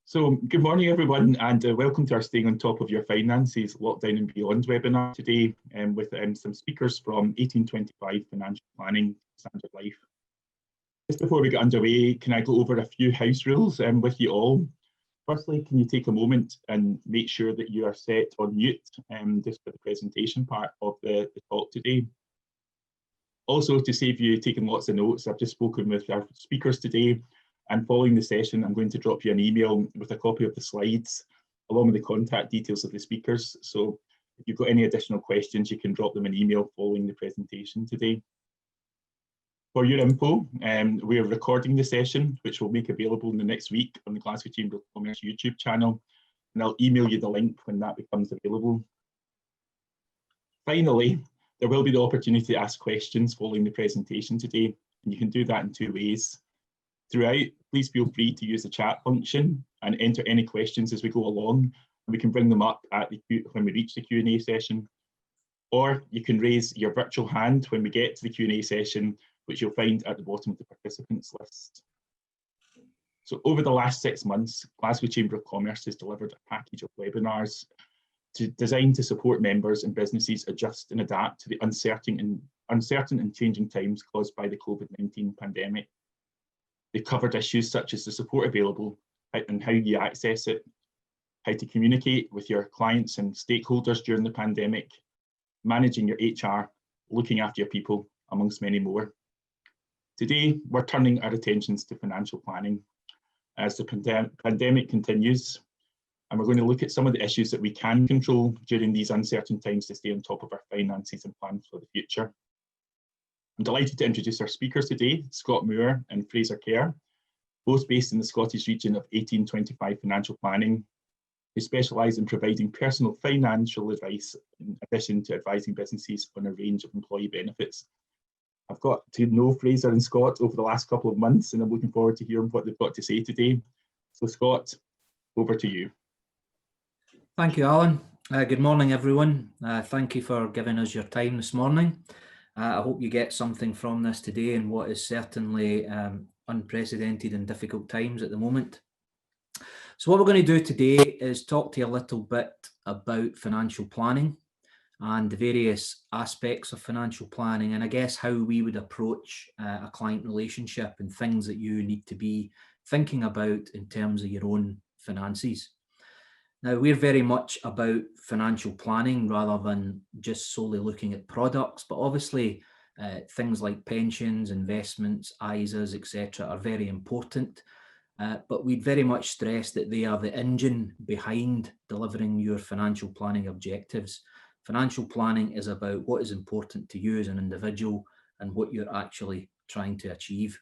So good morning everyone, and welcome to our Staying on Top of Your Finances Lockdown and Beyond webinar today with some speakers from 1825 Financial Planning Standard Life. Just before we get underway, can I go over a few house rules with you all? Firstly, can you take a moment and make sure that you are set on mute just for the presentation part of the talk today. Also, to save you taking lots of notes, I've just spoken with our speakers today, and following the session, I'm going to drop you an email with a copy of the slides, along with the contact details of the speakers. So if you've got any additional questions, you can drop them an email following the presentation today. For your info, we're recording the session, which we'll make available in the next week on the Glasgow Chamber of Commerce YouTube channel, and I'll email you the link when that becomes available. Finally, there will be the opportunity to ask questions following the presentation today, and you can do that in two ways. Throughout, please feel free to use the chat function and enter any questions as we go along, and we can bring them up when we reach the Q&A session. Or you can raise your virtual hand when we get to the Q&A session, which you'll find at the bottom of the participants list. So over the last 6 months, Glasgow Chamber of Commerce has delivered a package of webinars designed to support members and businesses adjust and adapt to the uncertain and changing times caused by the COVID-19 pandemic. They covered issues such as the support available and how you access it, how to communicate with your clients and stakeholders during the pandemic, managing your HR, looking after your people, amongst many more. Today, we're turning our attentions to financial planning as the pandemic continues, and we're going to look at some of the issues that we can control during these uncertain times to stay on top of our finances and plan for the future. I'm delighted to introduce our speakers today, Scott Moore and Fraser Kerr, both based in the Scottish region of 1825 Financial Planning, who specialise in providing personal financial advice in addition to advising businesses on a range of employee benefits. I've got to know Fraser and Scott over the last couple of months, and I'm looking forward to hearing what they've got to say today. So Scott, over to you. Thank you, Alan. Good morning, everyone. Thank you for giving us your time this morning. I hope you get something from this today in what is certainly unprecedented and difficult times at the moment. So what we're going to do today is talk to you a little bit about financial planning and the various aspects of financial planning, and I guess how we would approach a client relationship and things that you need to be thinking about in terms of your own finances. Now, we're very much about financial planning rather than just solely looking at products, but obviously things like pensions, investments, ISAs, etc. are very important. But we'd very much stress that they are the engine behind delivering your financial planning objectives. Financial planning is about what is important to you as an individual and what you're actually trying to achieve.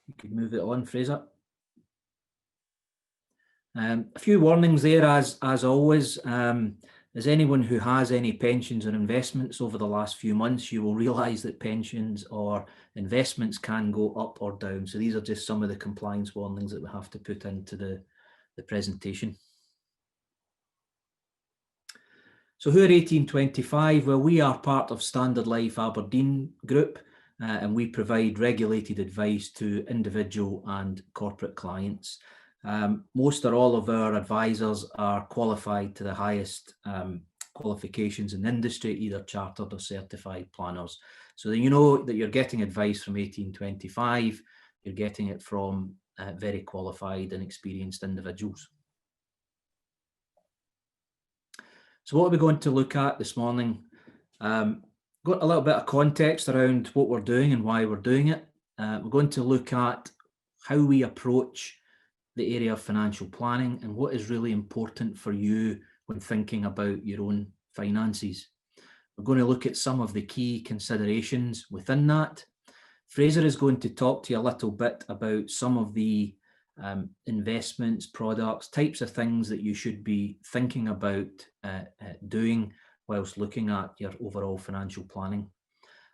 You could move it on, Fraser. A few warnings there, as always. As anyone who has any pensions or investments over the last few months, you will realise that pensions or investments can go up or down. So these are just some of the compliance warnings that we have to put into the presentation. So who are 1825? Well, we are part of Standard Life Aberdeen Group, and we provide regulated advice to individual and corporate clients. Most or all of our advisors are qualified to the highest qualifications in the industry, either chartered or certified planners. So that you know that you're getting advice from 1825, you're getting it from very qualified and experienced individuals. So what are we going to look at this morning? Got a little bit of context around what we're doing and why we're doing it. We're going to look at how we approach the area of financial planning and what is really important for you when thinking about your own finances. We're going to look at some of the key considerations within that. Fraser is going to talk to you a little bit about some of the investments, products, types of things that you should be thinking about doing whilst looking at your overall financial planning.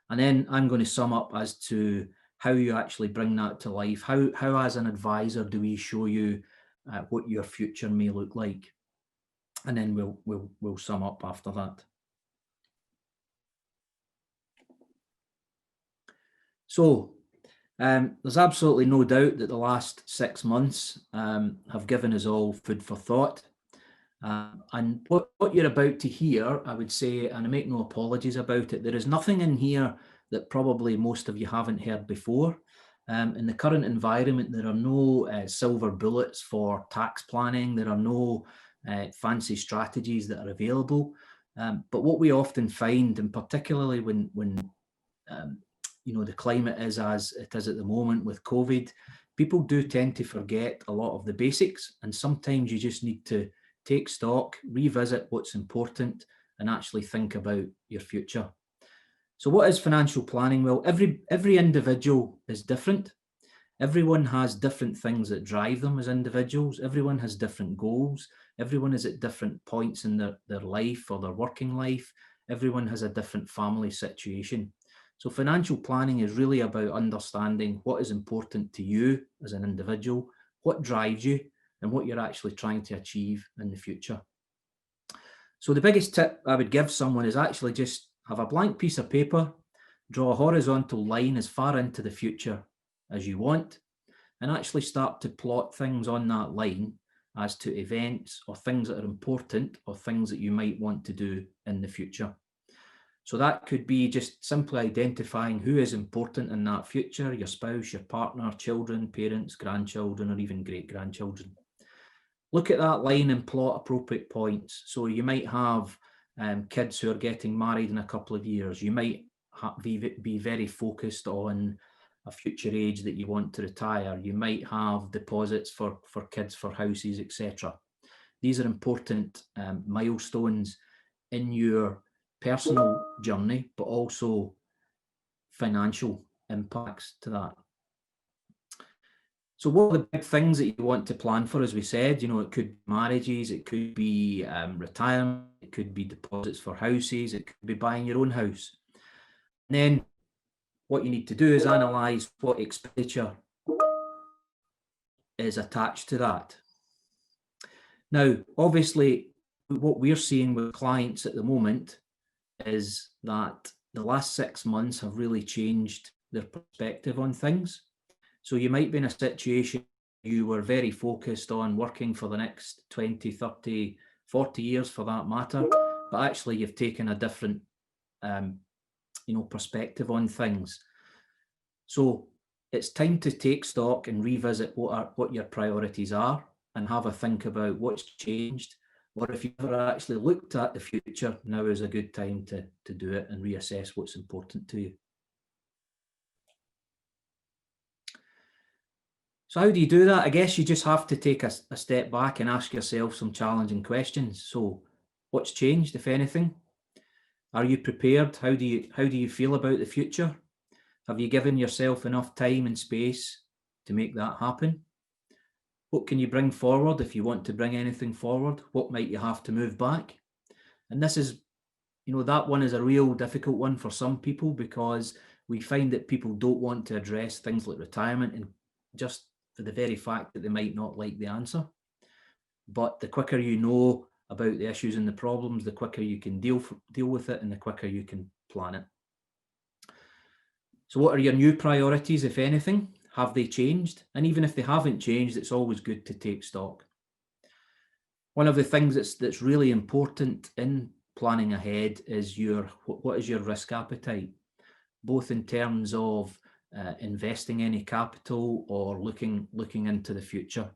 And then I'm going to sum up as to how you actually bring that to life. How as an advisor do we show you what your future may look like? And then we'll sum up after that. So There's absolutely no doubt that the last 6 months have given us all food for thought. And what you're about to hear, I would say, and I make no apologies about it, there is nothing in here that probably most of you haven't heard before. In the current environment, there are no silver bullets for tax planning. There are no fancy strategies that are available. But what we often find, and particularly when the climate is as it is at the moment with COVID, people do tend to forget a lot of the basics, and sometimes you just need to take stock, revisit what's important, and actually think about your future. So what is financial planning? Well, every individual is different. Everyone has different things that drive them as individuals. Everyone has different goals. Everyone is at different points in their life or their working life. Everyone has a different family situation. So financial planning is really about understanding what is important to you as an individual, what drives you, and what you're actually trying to achieve in the future. So the biggest tip I would give someone is actually just have a blank piece of paper, draw a horizontal line as far into the future as you want, and actually start to plot things on that line as to events or things that are important or things that you might want to do in the future. So that could be just simply identifying who is important in that future, your spouse, your partner, children, parents, grandchildren, or even great-grandchildren. Look at that line and plot appropriate points. So you might have kids who are getting married in a couple of years. You might be very focused on a future age that you want to retire. You might have deposits for kids for houses, etc. These are important milestones in your personal journey, but also financial impacts to that. So what are the big things that you want to plan for? As we said, it could be marriages, it could be retirement, it could be deposits for houses, it could be buying your own house. And then what you need to do is analyse what expenditure is attached to that. Now, obviously, what we're seeing with clients at the moment is that the last 6 months have really changed their perspective on things. So you might be in a situation you were very focused on working for the next 20, 30, 40 years for that matter, but actually you've taken a different perspective on things. So it's time to take stock and revisit what your priorities are and have a think about what's changed, or if you've ever actually looked at the future, now is a good time to do it and reassess what's important to you. So how do you do that? I guess you just have to take a step back and ask yourself some challenging questions. So what's changed, if anything? Are you prepared? How do you feel about the future? Have you given yourself enough time and space to make that happen? What can you bring forward if you want to bring anything forward? What might you have to move back? And this is, that one is a real difficult one for some people, because we find that people don't want to address things like retirement, and just for the very fact that they might not like the answer. But the quicker you know about the issues and the problems, the quicker you can deal with it, and the quicker you can plan it. So what are your new priorities, if anything? Have they changed? And even if they haven't changed, it's always good to take stock. One of the things that's really important in planning ahead is what is your risk appetite, both in terms of investing any capital or looking into the future.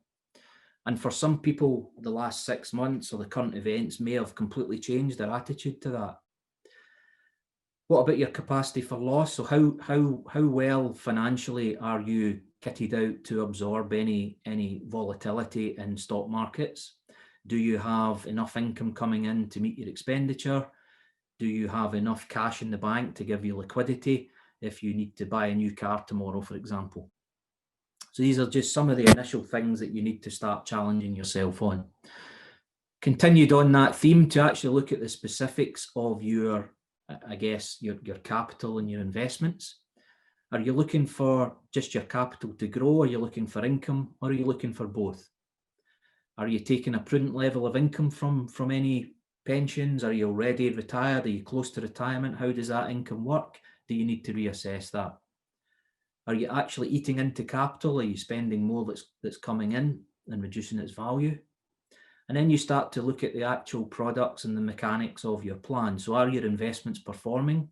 And for some people, the last 6 months or the current events may have completely changed their attitude to that. What about your capacity for loss? So how well financially are you kitted out to absorb any volatility in stock markets? Do you have enough income coming in to meet your expenditure? Do you have enough cash in the bank to give you liquidity if you need to buy a new car tomorrow, for example? So these are just some of the initial things that you need to start challenging yourself on. Continued on that theme, to actually look at the specifics of your capital and your investments. Are you looking for just your capital to grow? Are you looking for income? Or are you looking for both? Are you taking a prudent level of income from any pensions? Are you already retired? Are you close to retirement? How does that income work? Do you need to reassess that? Are you actually eating into capital? Are you spending more that's coming in and reducing its value? And then you start to look at the actual products and the mechanics of your plan. So are your investments performing?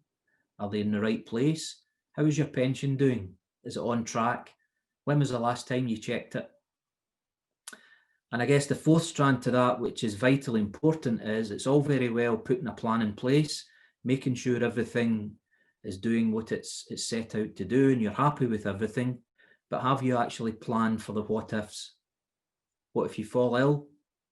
Are they in the right place? How is your pension doing? Is it on track? When was the last time you checked it? And I guess the fourth strand to that, which is vitally important, is it's all very well putting a plan in place, making sure everything is doing what it's set out to do and you're happy with everything, but have you actually planned for the what ifs? What if you fall ill?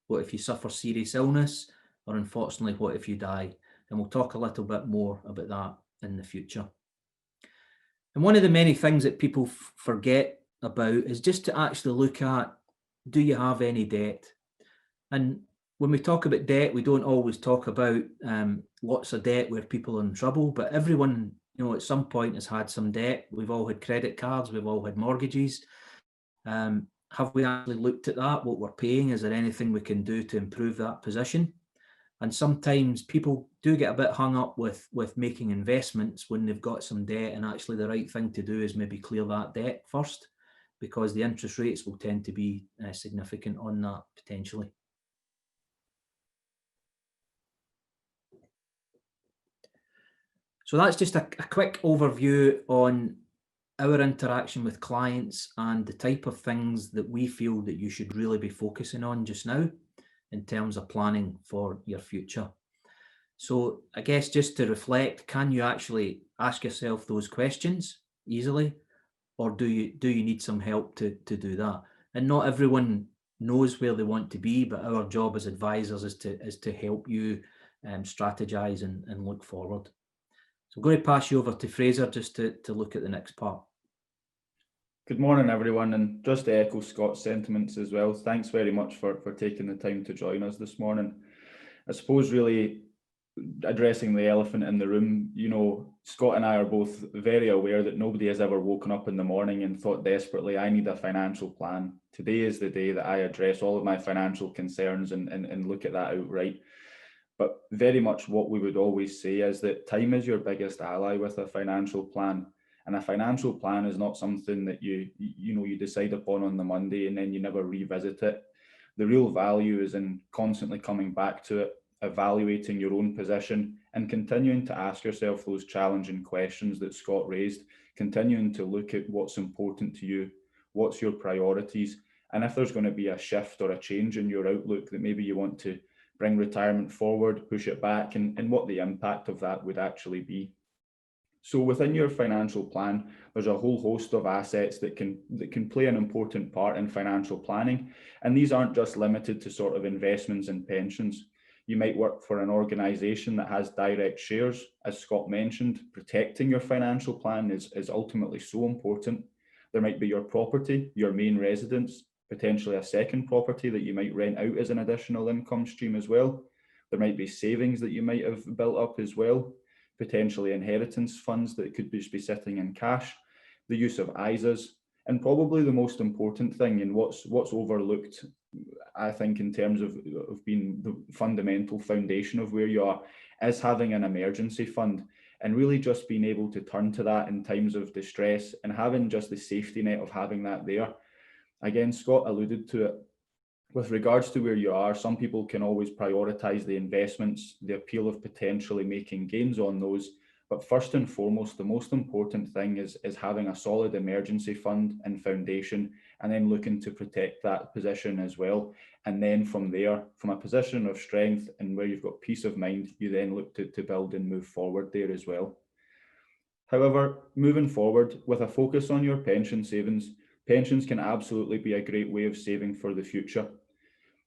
What if you suffer serious illness? Or unfortunately, what if you die? And we'll talk a little bit more about that in the future. And one of the many things that people forget about is just to actually look at, do you have any debt? And when we talk about debt, we don't always talk about lots of debt where people are in trouble, but everyone, at some point has had some debt. We've all had credit cards, we've all had mortgages. Have we actually looked at that, what we're paying? Is there anything we can do to improve that position? And sometimes people do get a bit hung up with making investments when they've got some debt, and actually the right thing to do is maybe clear that debt first, because the interest rates will tend to be significant on that potentially. So that's just a quick overview on our interaction with clients and the type of things that we feel that you should really be focusing on just now in terms of planning for your future. So I guess just to reflect, can you actually ask yourself those questions easily, or do you need some help to do that? And not everyone knows where they want to be, but our job as advisors is to help you strategize and look forward. So I'm going to pass you over to Fraser just to look at the next part. Good morning, everyone, and just to echo Scott's sentiments as well, thanks very much for taking the time to join us this morning. I suppose really addressing the elephant in the room, Scott and I are both very aware that nobody has ever woken up in the morning and thought desperately, I need a financial plan. Today is the day that I address all of my financial concerns and look at that outright. But very much what we would always say is that time is your biggest ally with a financial plan. And a financial plan is not something that you decide upon on the Monday and then you never revisit it. The real value is in constantly coming back to it, evaluating your own position and continuing to ask yourself those challenging questions that Scott raised, continuing to look at what's important to you, what's your priorities, and if there's going to be a shift or a change in your outlook that maybe you want to bring retirement forward, push it back, and what the impact of that would actually be. So within your financial plan, there's a whole host of assets that can play an important part in financial planning. And these aren't just limited to sort of investments and pensions. You might work for an organization that has direct shares. As Scott mentioned, protecting your financial plan is ultimately so important. There might be your property, your main residence, potentially a second property that you might rent out as an additional income stream as well. There might be savings that you might have built up as well, potentially inheritance funds that could just be sitting in cash, the use of ISAs, and probably the most important thing and what's overlooked, I think, in terms of being the fundamental foundation of where you are, is having an emergency fund and really just being able to turn to that in times of distress and having just the safety net of having that there. Again, Scott alluded to it. With regards to where you are, some people can always prioritize the investments, the appeal of potentially making gains on those. But first and foremost, the most important thing is having a solid emergency fund and foundation, and then looking to protect that position as well. And then from there, from a position of strength and where you've got peace of mind, you then look to build and move forward there as well. However, moving forward with a focus on your pension savings, pensions can absolutely be a great way of saving for the future.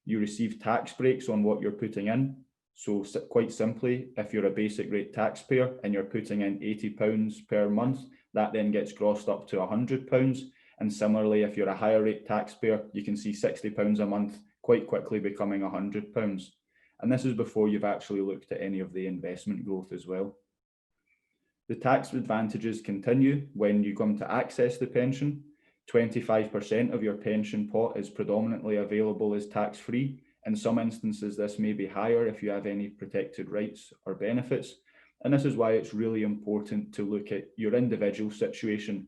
You receive tax breaks on what you're putting in. So quite simply, if you're a basic rate taxpayer and you're putting in £80 per month, that then gets grossed up to £100. And similarly, if you're a higher rate taxpayer, you can see £60 a month quite quickly becoming £100. And this is before you've actually looked at any of the investment growth as well. The tax advantages continue when you come to access the pension. 25% of your pension pot is predominantly available as tax-free. In some instances, this may be higher if you have any protected rights or benefits. And this is why it's really important to look at your individual situation,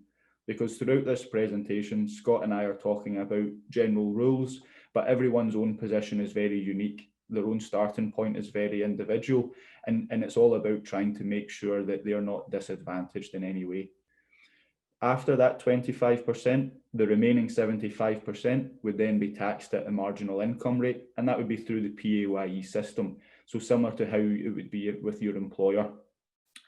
because throughout this presentation, Scott and I are talking about general rules, but everyone's own position is very unique. Their own starting point is very individual, and it's all about trying to make sure that they are not disadvantaged in any way. After that 25%, the remaining 75% would then be taxed at a marginal income rate, and that would be through the PAYE system. So similar to how it would be with your employer.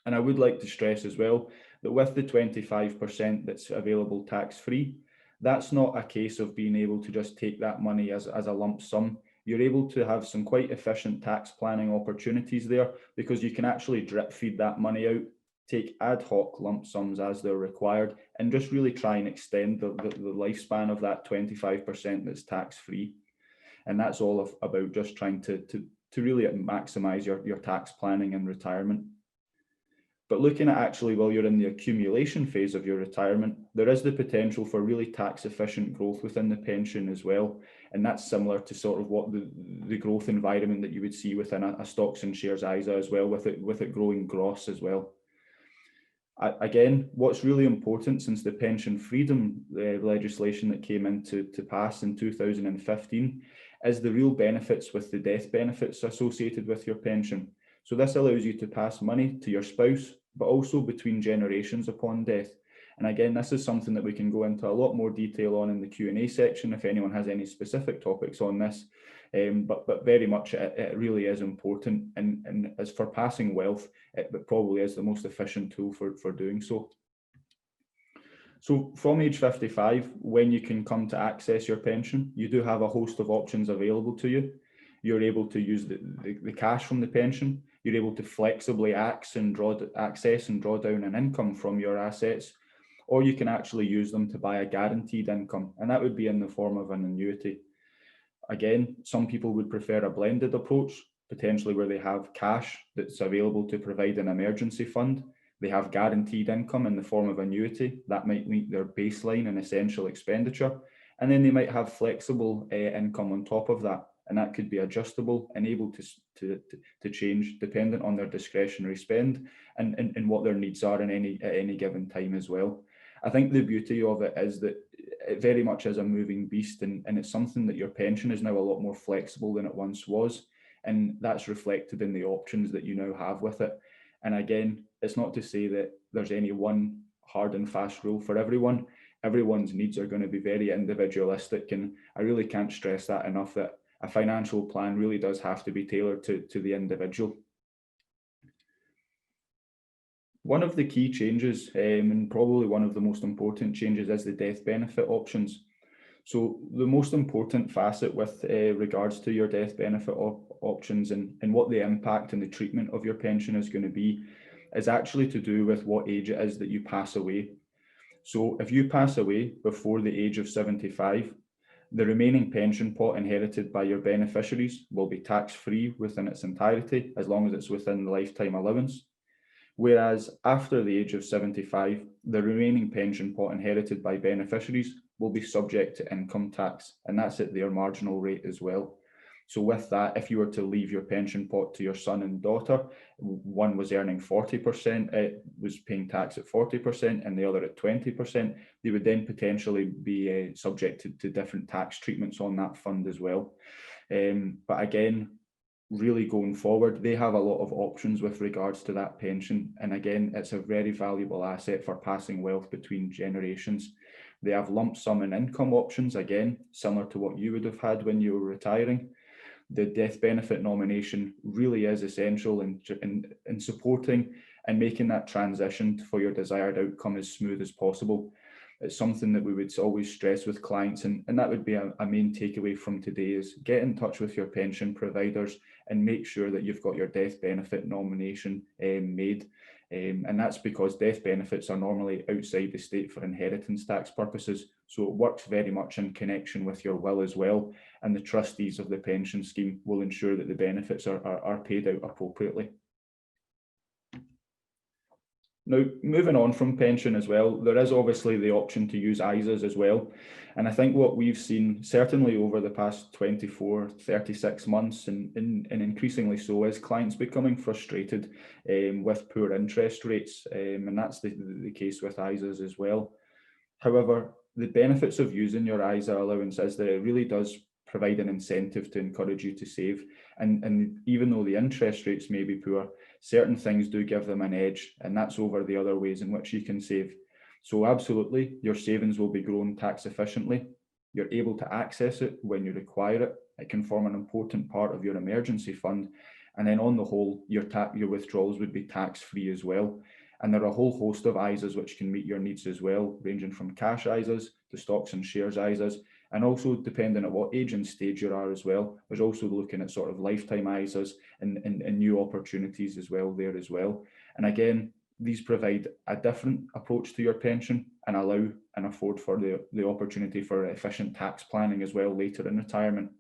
And I would like to stress as well that with the 25% that's available tax-free, that's not a case of being able to just take that money as a lump sum. You're able to have some quite efficient tax planning opportunities there, because you can actually drip feed that money out, take ad hoc lump sums as they're required, and just really try and extend the lifespan of that 25% that's tax-free. And that's all about just trying to really maximize your tax planning and retirement. But looking at actually while you're in the accumulation phase of your retirement, there is the potential for really tax efficient growth within the pension as well. And that's similar to sort of what the growth environment that you would see within a stocks and shares ISA as well, with it growing gross as well. Again, what's really important since the pension freedom legislation that came into pass in 2015 is the real benefits with the death benefits associated with your pension. So this allows you to pass money to your spouse, but also between generations upon death. And again, this is something that we can go into a lot more detail on in the Q&A section if anyone has any specific topics on this. But very much it really is important, and as for passing wealth, it probably is the most efficient tool for doing so. So from age 55, when you can come to access your pension, you do have a host of options available to you. You're able to use the cash from the pension. You're able to flexibly access and draw down an income from your assets, or you can actually use them to buy a guaranteed income, and that would be in the form of an annuity. Again, some people would prefer a blended approach, potentially where they have cash that's available to provide an emergency fund. They have guaranteed income in the form of annuity that might meet their baseline and essential expenditure, and then they might have flexible income on top of that, and that could be adjustable and able to change dependent on their discretionary spend and what their needs are at any given time as well. I think the beauty of it is that it very much is a moving beast, and it's something that your pension is now a lot more flexible than it once was, and that's reflected in the options that you now have with it. And again, it's not to say that there's any one hard and fast rule for everyone. Everyone's needs are going to be very individualistic, and I really can't stress that enough, that a financial plan really does have to be tailored to the individual. One of the key changes, and probably one of the most important changes, is the death benefit options. So the most important facet with regards to your death benefit options and what the impact and the treatment of your pension is going to be is actually to do with what age it is that you pass away. So if you pass away before the age of 75, the remaining pension pot inherited by your beneficiaries will be tax-free within its entirety, as long as it's within the lifetime allowance. Whereas after the age of 75, the remaining pension pot inherited by beneficiaries will be subject to income tax, and that's at their marginal rate as well. So with that, if you were to leave your pension pot to your son and daughter, one was earning 40%, it was paying tax at 40%, and the other at 20%, they would then potentially be subject to different tax treatments on that fund as well. But again, really going forward, they have a lot of options with regards to that pension. And again, it's a very valuable asset for passing wealth between generations. They have lump sum and income options, again, similar to what you would have had when you were retiring. The death benefit nomination really is essential in supporting and making that transition for your desired outcome as smooth as possible. It's something that we would always stress with clients, and that would be a main takeaway from today, is get in touch with your pension providers and make sure that you've got your death benefit nomination made. And that's because death benefits are normally outside the state for inheritance tax purposes. So it works very much in connection with your will as well. And the trustees of the pension scheme will ensure that the benefits are paid out appropriately. Now, moving on from pension as well, there is obviously the option to use ISAs as well. And I think what we've seen, certainly over the past 24, 36 months, and increasingly so, is clients becoming frustrated with poor interest rates. And that's the case with ISAs as well. However, the benefits of using your ISA allowance is that it really does provide an incentive to encourage you to save. And even though the interest rates may be poor, certain things do give them an edge, and that's over the other ways in which you can save. So absolutely, your savings will be grown tax efficiently. You're able to access it when you require it. It can form an important part of your emergency fund. And then on the whole, your withdrawals would be tax-free as well. And there are a whole host of ISAs which can meet your needs as well, ranging from cash ISAs to stocks and shares ISAs, and also depending on what age and stage you are as well. There's also looking at sort of lifetime ISAs and new opportunities as well there as well. And again, these provide a different approach to your pension and allow and afford for the opportunity for efficient tax planning as well later in retirement.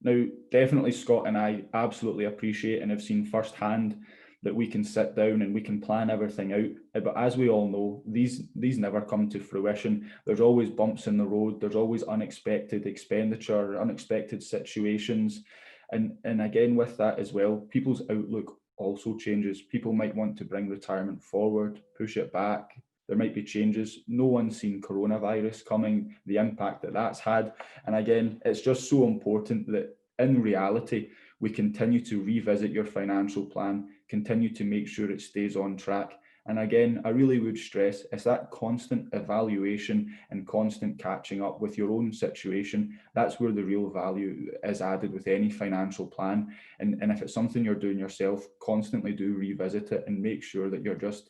Now, definitely Scott and I absolutely appreciate and have seen firsthand that we can sit down and we can plan everything out. But as we all know, these never come to fruition. There's always bumps in the road. There's always unexpected expenditure, unexpected situations. And again, with that as well, people's outlook also changes. People might want to bring retirement forward, push it back. There might be changes. No one's seen coronavirus coming, the impact that that's had. And again, it's just so important that in reality, we continue to revisit your financial plan, continue to make sure it stays on track. And again, I really would stress it's that constant evaluation and constant catching up with your own situation. That's where the real value is added with any financial plan. And if it's something you're doing yourself, constantly do revisit it and make sure that you're just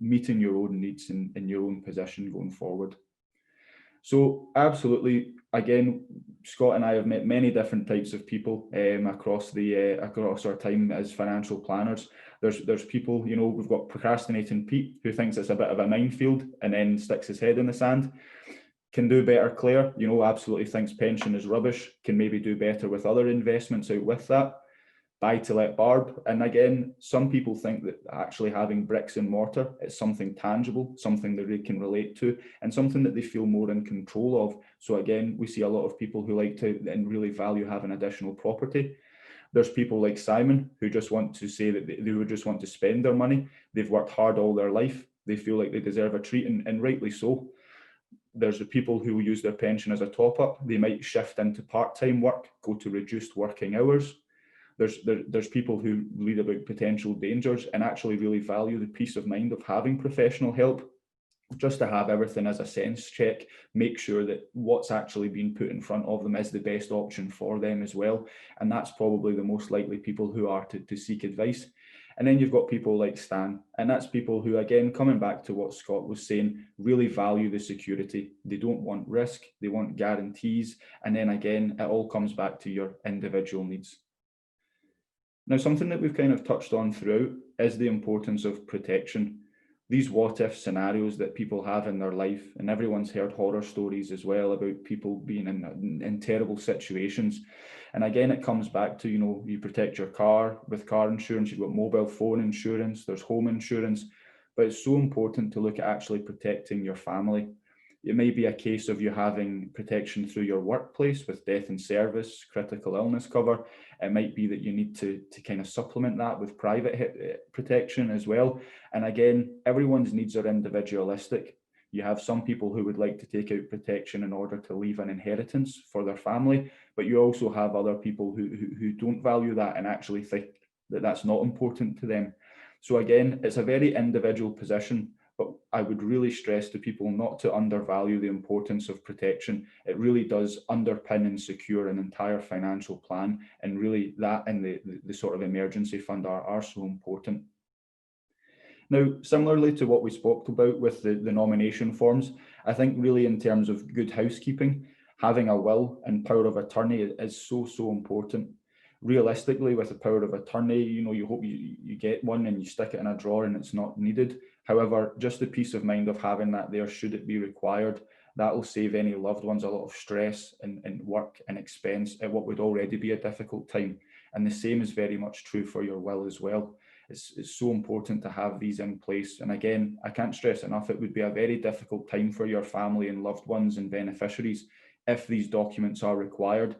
meeting your own needs in your own position going forward. So absolutely, again, Scott and I have met many different types of people across our time as financial planners. There's people, you know, we've got procrastinating Pete who thinks it's a bit of a minefield and then sticks his head in the sand. Can do better Claire, you know, absolutely thinks pension is rubbish, can maybe do better with other investments out with that. Buy to let Barb. And again, some people think that actually having bricks and mortar is something tangible, something that they can relate to, and something that they feel more in control of. So again, we see a lot of people who like to and really value having additional property. There's people like Simon who just want to say that they would just want to spend their money. They've worked hard all their life. They feel like they deserve a treat, and rightly so. There's the people who will use their pension as a top-up. They might shift into part-time work, go to reduced working hours. There's people who read about potential dangers and actually really value the peace of mind of having professional help, just to have everything as a sense check, make sure that what's actually being put in front of them is the best option for them as well. And that's probably the most likely people who are to seek advice. And then you've got people like Stan, and that's people who, again, coming back to what Scott was saying, really value the security. They don't want risk, they want guarantees. And then again, it all comes back to your individual needs. Now, something that we've kind of touched on throughout is the importance of protection. These what-if scenarios that people have in their life, and everyone's heard horror stories as well about people being in terrible situations. And again, it comes back to, you know, you protect your car with car insurance, you've got mobile phone insurance, there's home insurance, but it's so important to look at actually protecting your family. It may be a case of you having protection through your workplace with death in service, critical illness cover. It might be that you need to kind of supplement that with private protection as well. And again, everyone's needs are individualistic. You have some people who would like to take out protection in order to leave an inheritance for their family, but you also have other people who don't value that and actually think that that's not important to them. So again, it's a very individual position. But I would really stress to people not to undervalue the importance of protection. It really does underpin and secure an entire financial plan, and really that and the sort of emergency fund are so important. Now, similarly to what we spoke about with the nomination forms, I think really in terms of good housekeeping, having a will and power of attorney is so important. Realistically, with a power of attorney, you know, you hope you get one and you stick it in a drawer and it's not needed. However, just the peace of mind of having that there, should it be required, that will save any loved ones a lot of stress and work and expense at what would already be a difficult time. And the same is very much true for your will as well. It's so important to have these in place. And again, I can't stress enough, it would be a very difficult time for your family and loved ones and beneficiaries if these documents are required.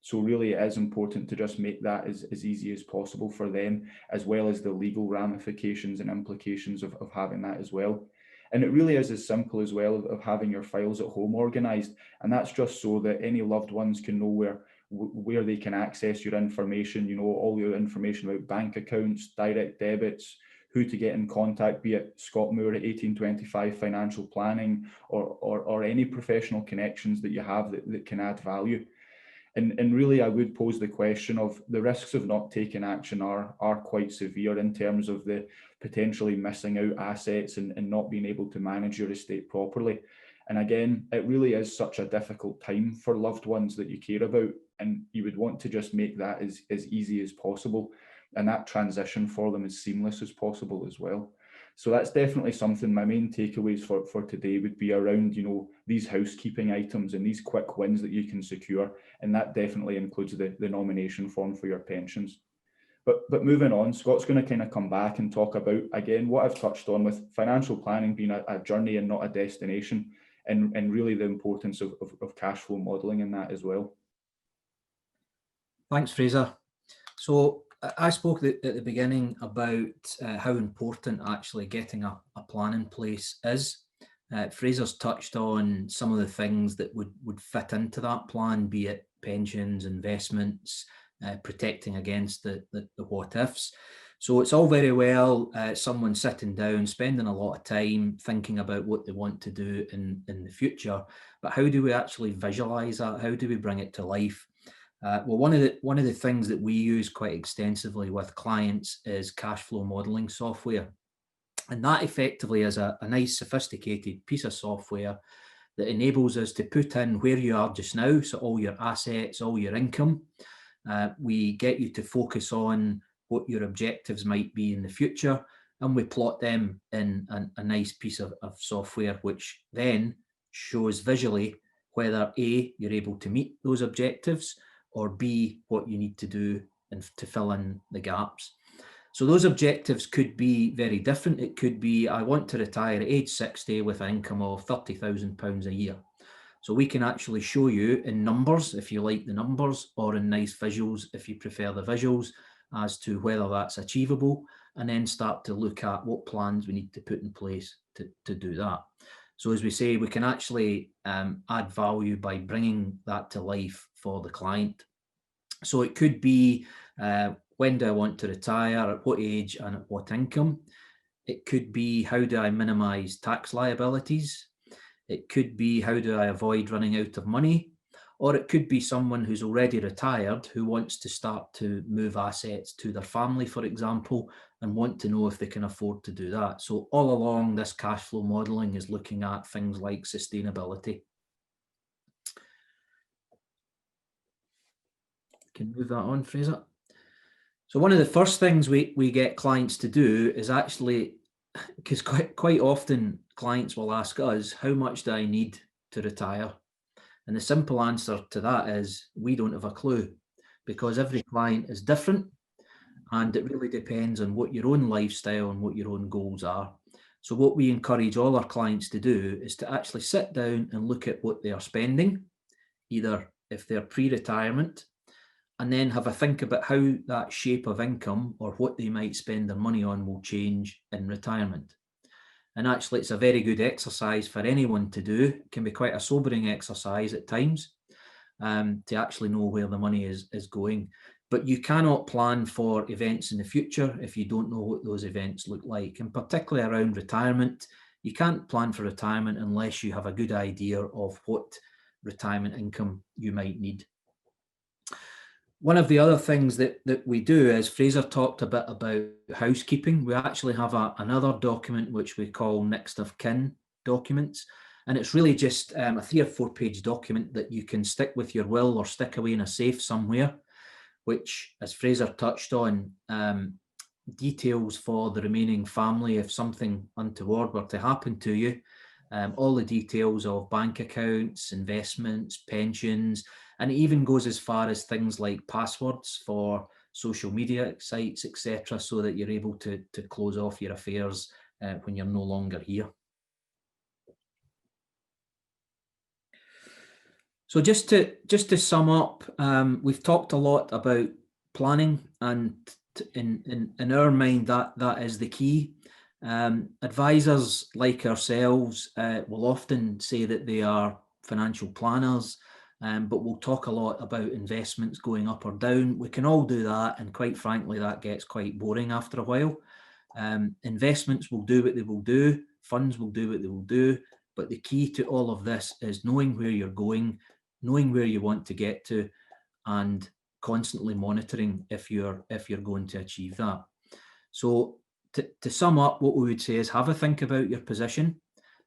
So really it is important to just make that as easy as possible for them, as well as the legal ramifications and implications of having that as well. And it really is as simple as well of having your files at home organised. And that's just so that any loved ones can know where they can access your information, you know, all your information about bank accounts, direct debits, who to get in contact, be it Scott Moore at 1825 Financial Planning, or any professional connections that you have that can add value. And really, I would pose the question of the risks of not taking action are quite severe in terms of the potentially missing out assets and not being able to manage your estate properly. And again, it really is such a difficult time for loved ones that you care about, and you would want to just make that as easy as possible, and that transition for them as seamless as possible as well. So that's definitely something. My main takeaways for today would be around, you know, these housekeeping items and these quick wins that you can secure, and that definitely includes the nomination form for your pensions. But moving on, Scott's going to kind of come back and talk about, again, what I've touched on with financial planning being a journey and not a destination, and really the importance of cash flow modelling in that as well. Thanks, Fraser. So I spoke at the beginning about how important actually getting a plan in place is. Fraser's touched on some of the things that would fit into that plan, be it pensions, investments, protecting against the what ifs. So it's all very well someone sitting down, spending a lot of time thinking about what they want to do in the future, but how do we actually visualize that? How do we bring it to life? Well, one of the things that we use quite extensively with clients is cash flow modeling software. And that effectively is a nice sophisticated piece of software that enables us to put in where you are just now, so all your assets, all your income. We get you to focus on what your objectives might be in the future, and we plot them in a nice piece of software, which then shows visually whether A, you're able to meet those objectives, or B, what you need to do and to fill in the gaps. So those objectives could be very different. It could be, I want to retire at age 60 with an income of £30,000 a year. So we can actually show you in numbers, if you like the numbers, or in nice visuals, if you prefer the visuals, as to whether that's achievable, and then start to look at what plans we need to put in place to do that. So as we say, we can actually add value by bringing that to life for the client. So it could be, when do I want to retire, at what age and at what income? It could be, how do I minimize tax liabilities? It could be, how do I avoid running out of money? Or it could be someone who's already retired who wants to start to move assets to their family, for example, and want to know if they can afford to do that. So all along, this cash flow modelling is looking at things like sustainability. Can move that on, Fraser. So one of the first things we get clients to do is actually, because quite often clients will ask us, how much do I need to retire? And the simple answer to that is, we don't have a clue, because every client is different, and it really depends on what your own lifestyle and what your own goals are. So what we encourage all our clients to do is to actually sit down and look at what they are spending, either if they're pre-retirement, and then have a think about how that shape of income or what they might spend their money on will change in retirement. And actually, it's a very good exercise for anyone to do. It can be quite a sobering exercise at times, to actually know where the money is going. But you cannot plan for events in the future if you don't know what those events look like. And particularly around retirement, you can't plan for retirement unless you have a good idea of what retirement income you might need. One of the other things that we do, as Fraser talked a bit about housekeeping, we actually have another document which we call next of kin documents. And it's really just a 3 or 4 page document that you can stick with your will or stick away in a safe somewhere, which, as Fraser touched on, details for the remaining family if something untoward were to happen to you. All the details of bank accounts, investments, pensions, and it even goes as far as things like passwords for social media sites, etc., so that you're able to close off your affairs when you're no longer here. So just to sum up, we've talked a lot about planning, and in our mind that is the key. Advisors like ourselves will often say that they are financial planners, but we'll talk a lot about investments going up or down. We can all do that, and quite frankly, that gets quite boring after a while. Investments will do what they will do, funds will do what they will do, but the key to all of this is knowing where you're going, knowing where you want to get to, and constantly monitoring if you're going to achieve that. So to sum up, what we would say is have a think about your position.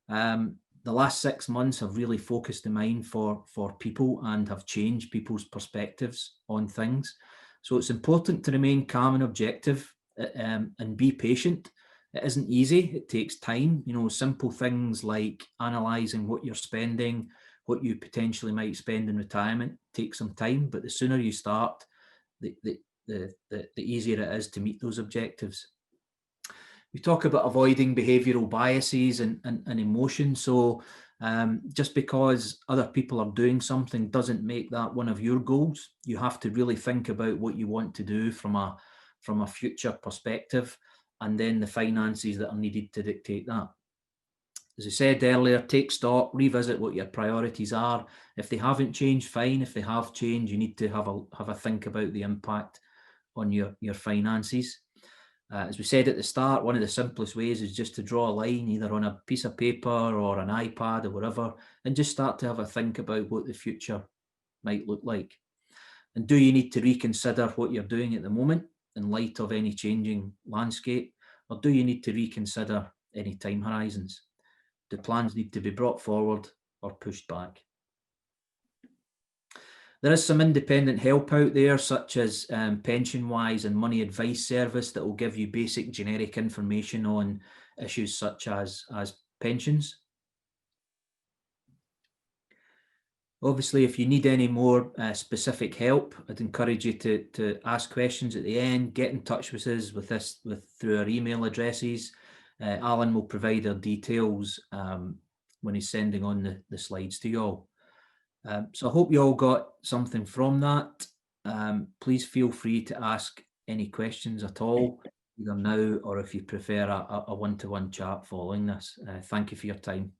The last 6 months have really focused the mind for people and have changed people's perspectives on things. So it's important to remain calm and objective and be patient. It isn't easy. It takes time. You know, simple things like analysing what you're spending, what you potentially might spend in retirement, take some time. But the sooner you start, the easier it is to meet those objectives. We talk about avoiding behavioural biases and emotions. So just because other people are doing something doesn't make that one of your goals. You have to really think about what you want to do from a future perspective, and then the finances that are needed to dictate that. As I said earlier, take stock, revisit what your priorities are. If they haven't changed, fine. If they have changed, you need to have a think about the impact on your finances. As we said at the start, one of the simplest ways is just to draw a line either on a piece of paper or an iPad or whatever, and just start to have a think about what the future might look like. And do you need to reconsider what you're doing at the moment in light of any changing landscape, or do you need to reconsider any time horizons? Do plans need to be brought forward or pushed back? There is some independent help out there, such as PensionWise and Money Advice Service, that will give you basic generic information on issues such as pensions. Obviously, if you need any more specific help, I'd encourage you to ask questions at the end. Get in touch with us through our email addresses. Alan will provide our details when he's sending on the slides to you all. So I hope you all got something from that. Please feel free to ask any questions at all, either now or if you prefer a one-to-one chat following this. Thank you for your time.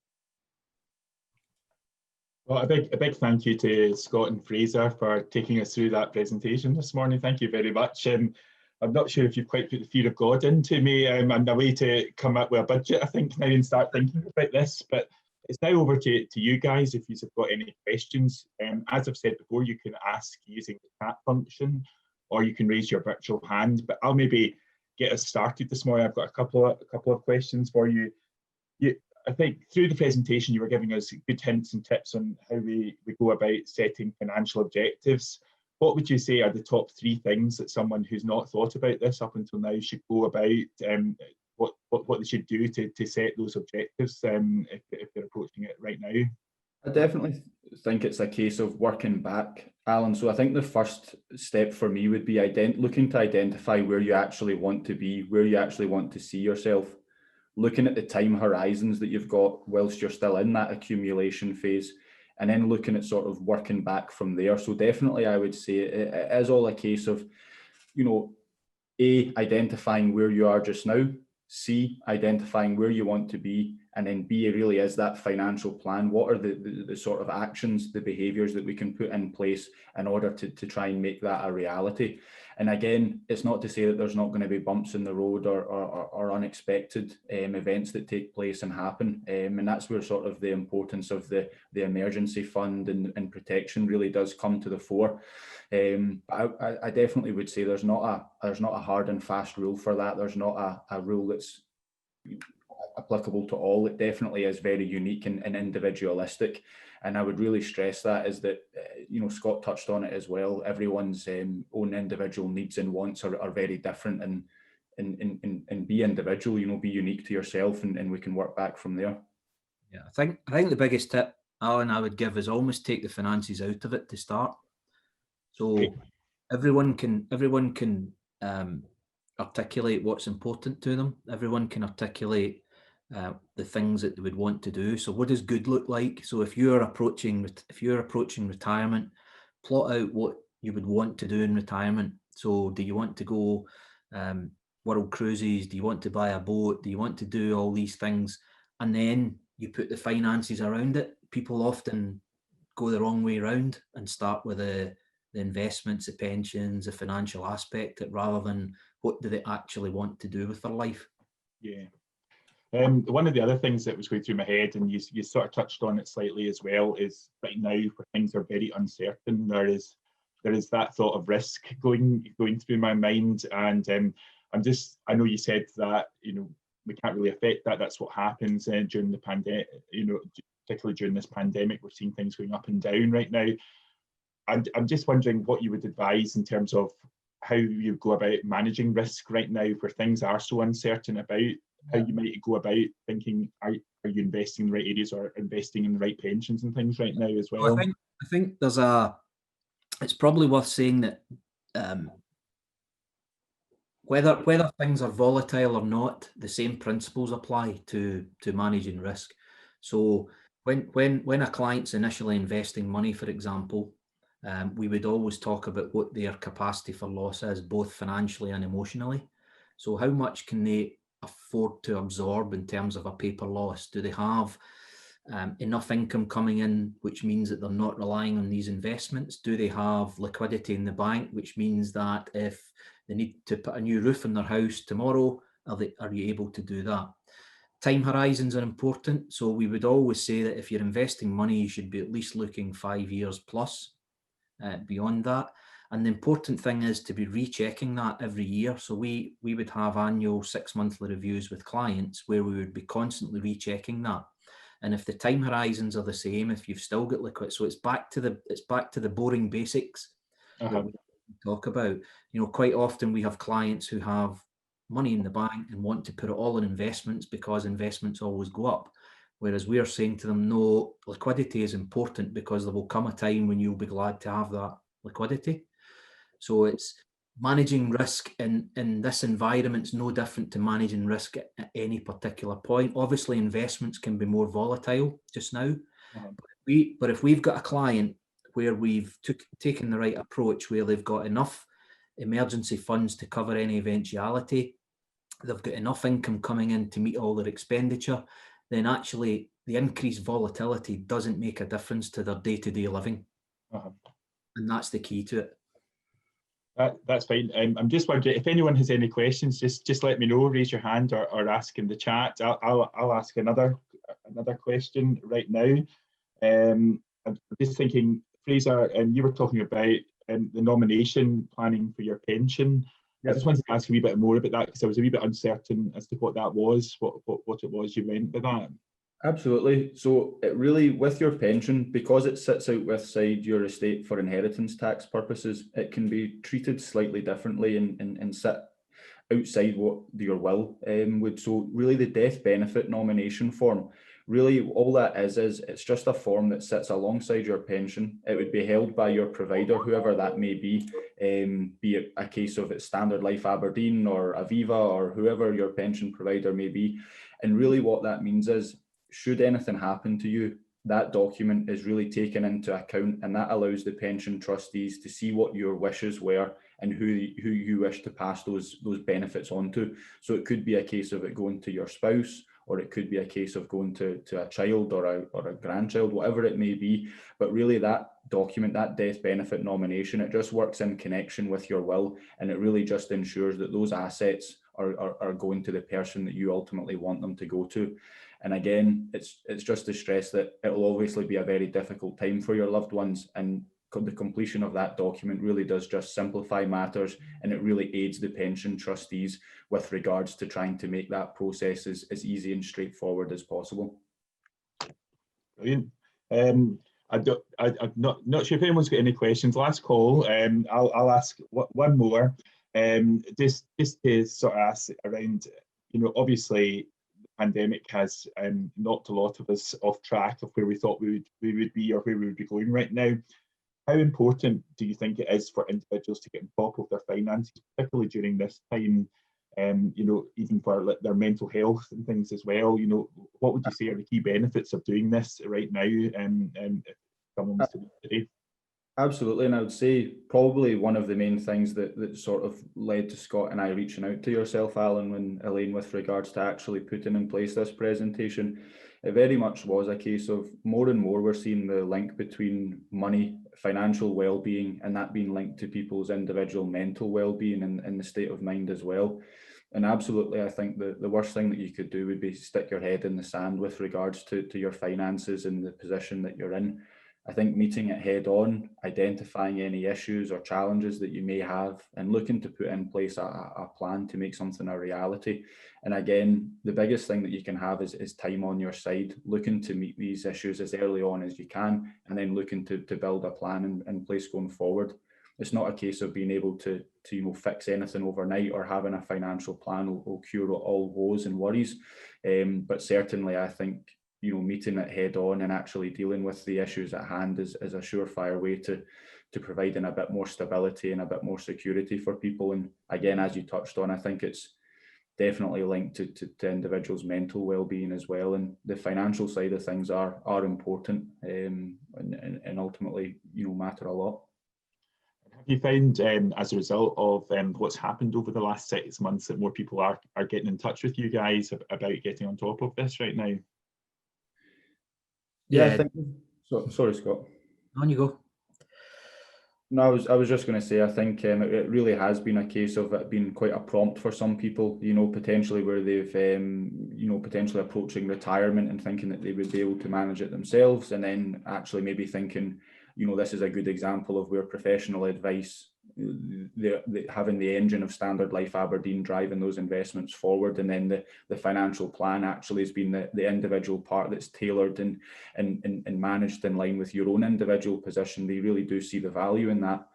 Well, a big thank you to Scott and Fraser for taking us through that presentation this morning. Thank you very much. I'm not sure if you've quite put the fear of God into me and a way to come up with a budget, I think, now and start thinking about this. But it's now over to you guys if you've got any questions. As I've said before, you can ask using the chat function, or you can raise your virtual hand. But I'll maybe get us started this morning. I've got a couple of questions for you. I think through the presentation, you were giving us good hints and tips on how we go about setting financial objectives. What would you say are the top 3 things that someone who's not thought about this up until now should go about, what they should do to set those objectives if they're approaching it right now? I definitely think it's a case of working back, Alan. So I think the first step for me would be looking to identify where you actually want to be, where you actually want to see yourself. Looking at the time horizons that you've got whilst you're still in that accumulation phase, and then looking at sort of working back from there. So definitely I would say it is all a case of, you know, A, identifying where you are just now, C, identifying where you want to be, and then B, really is that financial plan. What are the sort of actions, the behaviours that we can put in place in order to try and make that a reality? And again, it's not to say that there's not going to be bumps in the road or unexpected events that take place and happen. And that's where sort of the importance of the emergency fund and protection really does come to the fore. I definitely would say there's not a hard and fast rule for that. There's not a rule that's applicable to all. It definitely is very unique and individualistic. And I would really stress that is that, you know, Scott touched on it as well. Everyone's own individual needs and wants are very different, and be individual, you know, be unique to yourself, and we can work back from there. Yeah, I think the biggest tip, Alan, I would give is almost take the finances out of it to start. So everyone can articulate what's important to them. Everyone can articulate the things that they would want to do. So what does good look like? So if you're approaching retirement, plot out what you would want to do in retirement. So do you want to go world cruises? Do you want to buy a boat? Do you want to do all these things? And then you put the finances around it. People often go the wrong way around and start with the investments, the pensions, the financial aspect, rather than what do they actually want to do with their life. Yeah. One of the other things that was going through my head, and you sort of touched on it slightly as well, is right now where things are very uncertain, there is that thought of risk going through my mind, and I know you said that, you know, we can't really affect that. That's what happens during the pandemic, you know, particularly during this pandemic. We're seeing things going up and down right now. And I'm just wondering what you would advise in terms of how you go about managing risk right now, where things are so uncertain about. How you might go about thinking, are you investing in the right areas or investing in the right pensions and things right now as well? I think it's probably worth saying that whether things are volatile or not, the same principles apply to managing risk. So when a client's initially investing money, for example, we would always talk about what their capacity for loss is, both financially and emotionally. So how much can they afford to absorb in terms of a paper loss? Do they have enough income coming in, which means that they're not relying on these investments? Do they have liquidity in the bank, which means that if they need to put a new roof on their house tomorrow, are you able to do that? Time horizons are important. So we would always say that if you're investing money, you should be at least looking 5 years plus beyond that. And the important thing is to be rechecking that every year. So we would have annual 6-monthly reviews with clients where we would be constantly rechecking that. And if the time horizons are the same, if you've still got liquid, so it's back to the boring basics that we talk about. You know, quite often we have clients who have money in the bank and want to put it all in investments because investments always go up. Whereas we are saying to them, no, liquidity is important because there will come a time when you'll be glad to have that liquidity. So it's managing risk in this environment is no different to managing risk at any particular point. Obviously, investments can be more volatile just now. But if we've got a client where we've taken the right approach, where they've got enough emergency funds to cover any eventuality, they've got enough income coming in to meet all their expenditure, then actually the increased volatility doesn't make a difference to their day-to-day living. And that's the key to it. That's fine. I'm just wondering if anyone has any questions, just let me know, raise your hand or ask in the chat. I'll ask another question right now. I'm just thinking, Fraser, you were talking about the nomination planning for your pension. Yep. I just wanted to ask a wee bit more about that because I was a wee bit uncertain as to what that was, what it was you meant by that. Absolutely. So it really, with your pension, because it sits outside your estate for inheritance tax purposes, it can be treated slightly differently and sit outside what your will would. So really the death benefit nomination form, really all that is it's just a form that sits alongside your pension. It would be held by your provider, whoever that may be it a case of it's Standard Life Aberdeen or Aviva or whoever your pension provider may be. And really what that means is, should anything happen to you, that document is really taken into account, and that allows the pension trustees to see what your wishes were and who you wish to pass those benefits on to. So it could be a case of it going to your spouse, or it could be a case of going to a child or a grandchild, whatever it may be. But really that document, that death benefit nomination, it just works in connection with your will, and it really just ensures that those assets are going to the person that you ultimately want them to go to. And again, it's just to stress that it will obviously be a very difficult time for your loved ones, and the completion of that document really does just simplify matters, and it really aids the pension trustees with regards to trying to make that process as easy and straightforward as possible. Brilliant. I'm not sure if anyone's got any questions. Last call. I'll ask one more. Just to sort of ask around, you know, obviously pandemic has knocked a lot of us off track of where we thought we would be or where we would be going right now. How important do you think it is for individuals to get on top of their finances, particularly during this time, you know, even for their mental health and things as well? You know, what would you say are the key benefits of doing this right now? If someone was to today? Absolutely, and I would say probably one of the main things that sort of led to Scott and I reaching out to yourself, Alan, when Elaine, with regards to actually putting in place this presentation, it very much was a case of more and more we're seeing the link between money, financial well-being, and that being linked to people's individual mental well-being and the state of mind as well. And absolutely, I think the worst thing that you could do would be stick your head in the sand with regards to your finances and the position that you're in. I think meeting it head on, identifying any issues or challenges that you may have, and looking to put in place a plan to make something a reality. And again, the biggest thing that you can have is time on your side, looking to meet these issues as early on as you can, and then looking to build a plan in place going forward. It's not a case of being able to fix anything overnight, or having a financial plan will cure all woes and worries. But certainly, I think meeting it head on and actually dealing with the issues at hand is a surefire way to providing a bit more stability and a bit more security for people. And again, as you touched on, I think it's definitely linked to individuals' mental well-being as well. And the financial side of things are important, and ultimately matter a lot. Have you found, as a result of what's happened over the last 6 months, that more people are getting in touch with you guys about getting on top of this right now? Yeah, I think so. Sorry, Scott. On you go. No, I was just going to say, I think it really has been a case of it being quite a prompt for some people, potentially where they've, potentially approaching retirement and thinking that they would be able to manage it themselves, and then actually maybe thinking, this is a good example of where professional advice, having the engine of Standard Life Aberdeen driving those investments forward, and then the financial plan actually has been the individual part that's tailored and managed in line with your own individual position. They really do see the value in that.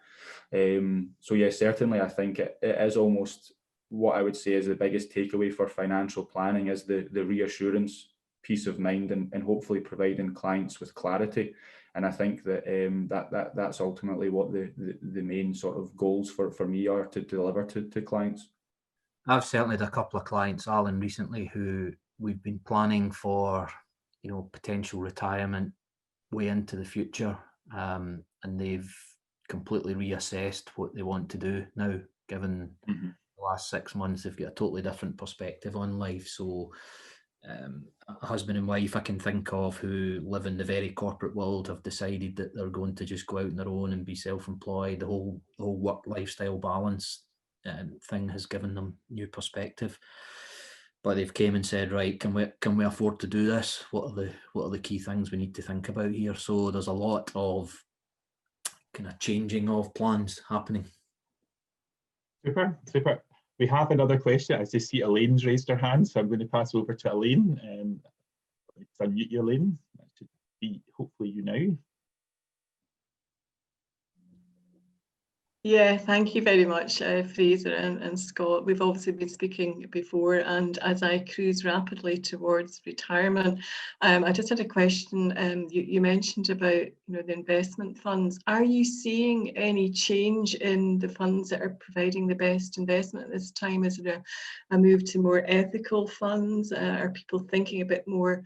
So yeah, certainly I think it is almost what I would say is the biggest takeaway for financial planning is the reassurance, peace of mind, and hopefully providing clients with clarity. And I think that that's ultimately what the main sort of goals for me are to deliver to clients. I've certainly had a couple of clients, Alan, recently who we've been planning for, potential retirement way into the future, and they've completely reassessed what they want to do now, given the last 6 months. They've got a totally different perspective on life. So a husband and wife I can think of who live in the very corporate world have decided that they're going to just go out on their own and be self-employed. The whole work lifestyle balance thing has given them new perspective. But they've came and said, right, can we afford to do this? What are the key things we need to think about here? So there's a lot of kind of changing of plans happening. Super. We have another question. I just see Elaine's raised her hand, so I'm going to pass over to Elaine. Let's unmute you, Elaine. That should be hopefully you now. Yeah, thank you very much, Fraser and Scott. We've obviously been speaking before, and as I cruise rapidly towards retirement, I just had a question. You mentioned about the investment funds. Are you seeing any change in the funds that are providing the best investment at this time? Is there a move to more ethical funds? Are people thinking a bit more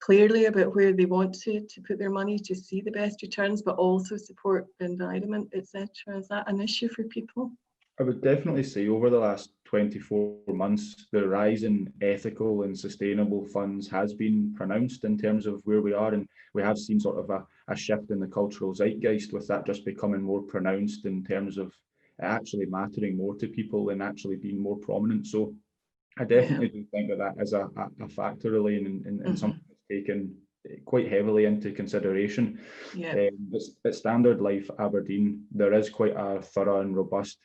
clearly about where they want to put their money to see the best returns, but also support the environment, etc.? Is that an issue for people? I would definitely say over the last 24 months, the rise in ethical and sustainable funds has been pronounced in terms of where we are. And we have seen sort of a shift in the cultural zeitgeist, with that just becoming more pronounced in terms of actually mattering more to people and actually being more prominent. So I definitely do think that is a factor, really, and something that's taken quite heavily into consideration. At Standard Life Aberdeen, there is quite a thorough and robust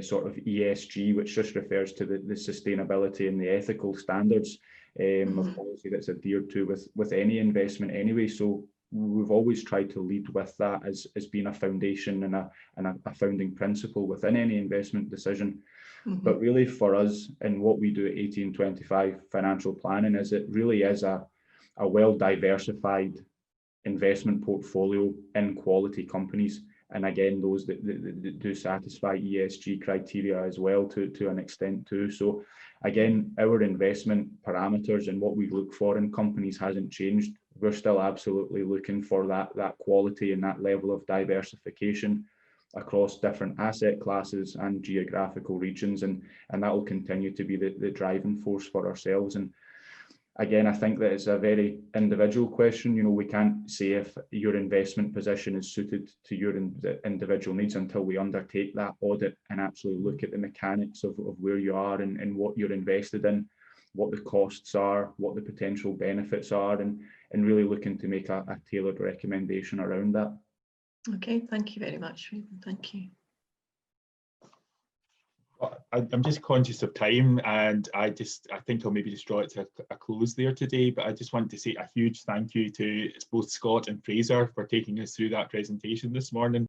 sort of ESG, which just refers to the sustainability and the ethical standards of policy that's adhered to with any investment anyway. So we've always tried to lead with that as being a foundation and a founding principle within any investment decision. But really for us, and what we do at 1825 Financial Planning, is it really is a well-diversified investment portfolio in quality companies. And again, those that do satisfy ESG criteria as well to an extent too. So again, our investment parameters and what we look for in companies hasn't changed we're still absolutely looking for that quality and that level of diversification across different asset classes and geographical regions, and that will continue to be the driving force for ourselves. And again, I think that it's a very individual question. You know, we can't say if your investment position is suited to your individual needs until we undertake that audit and actually look at the mechanics of where you are and what you're invested in, what the costs are, what the potential benefits are, and really looking to make a tailored recommendation around that. Okay, thank you very much, Fraser. Thank you. I'm just conscious of time, and I think I'll maybe just draw it to a close there today, but I just want to say a huge thank you to both Scott and Fraser for taking us through that presentation this morning.